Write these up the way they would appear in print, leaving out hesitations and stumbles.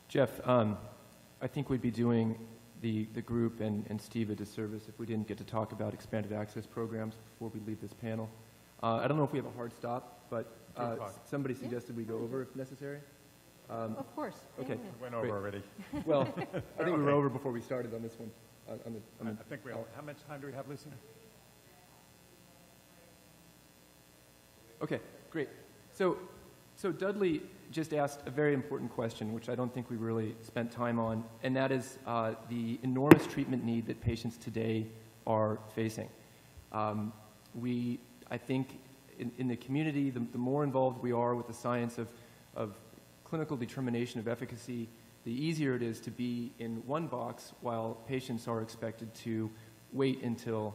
Jeff, I think we'd be doing the group and Steve a disservice if we didn't get to talk about expanded access programs before we leave this panel. I don't know if we have a hard stop, but somebody suggested we go over if necessary. Of course. Okay. We went over already. Well, I think we were over before we started on this one. I think we all. How much time do we have, Lucy? Okay, great. So Dudley just asked a very important question, which I don't think we really spent time on, and that is the enormous treatment need that patients today are facing. I think in the community, the more involved we are with the science of clinical determination of efficacy, the easier it is to be in one box while patients are expected to wait until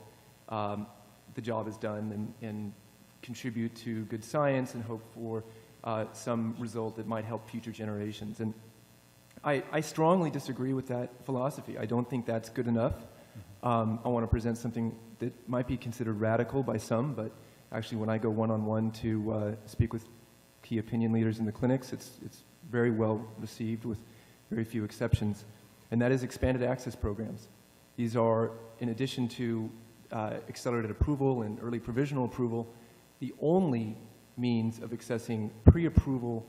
the job is done and contribute to good science and hope for some result that might help future generations. And I strongly disagree with that philosophy. I don't think that's good enough. I want to present something that might be considered radical by some, but actually when I go one-on-one to speak with key opinion leaders in the clinics, it's very well received with very few exceptions, and that is expanded access programs. These are, in addition to accelerated approval and early provisional approval, the only means of accessing pre-approval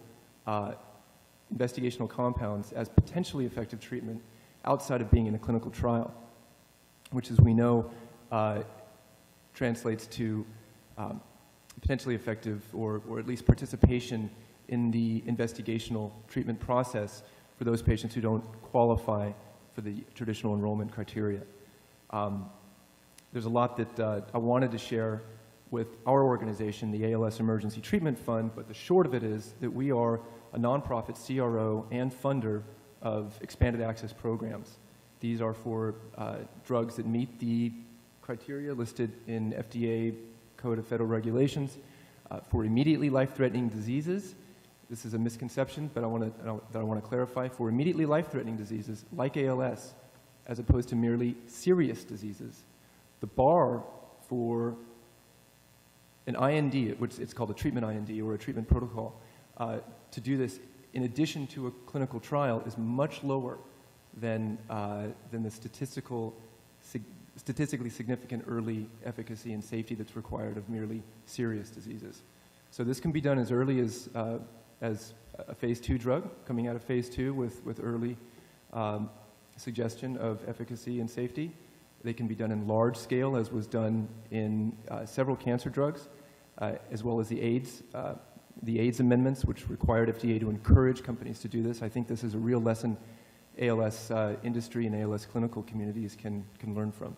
investigational compounds as potentially effective treatment outside of being in a clinical trial, which, as we know, translates to potentially effective or at least participation in the investigational treatment process for those patients who don't qualify for the traditional enrollment criteria. There's a lot that I wanted to share with our organization, the ALS Emergency Treatment Fund, but the short of it is that we are a nonprofit CRO and funder of expanded access programs. These are for drugs that meet the criteria listed in FDA Code of Federal Regulations for immediately life-threatening diseases. This is a misconception, but I want to clarify. For immediately life-threatening diseases like ALS, as opposed to merely serious diseases, the bar for an IND, which it's called a treatment IND or a treatment protocol, to do this in addition to a clinical trial is much lower than the statistically significant early efficacy and safety that's required of merely serious diseases. So this can be done as early as a phase 2 drug, coming out of phase 2 with early suggestion of efficacy and safety. They can be done in large scale, as was done in several cancer drugs, as well as the AIDS amendments, which required FDA to encourage companies to do this. I think this is a real lesson ALS industry and ALS clinical communities can learn from.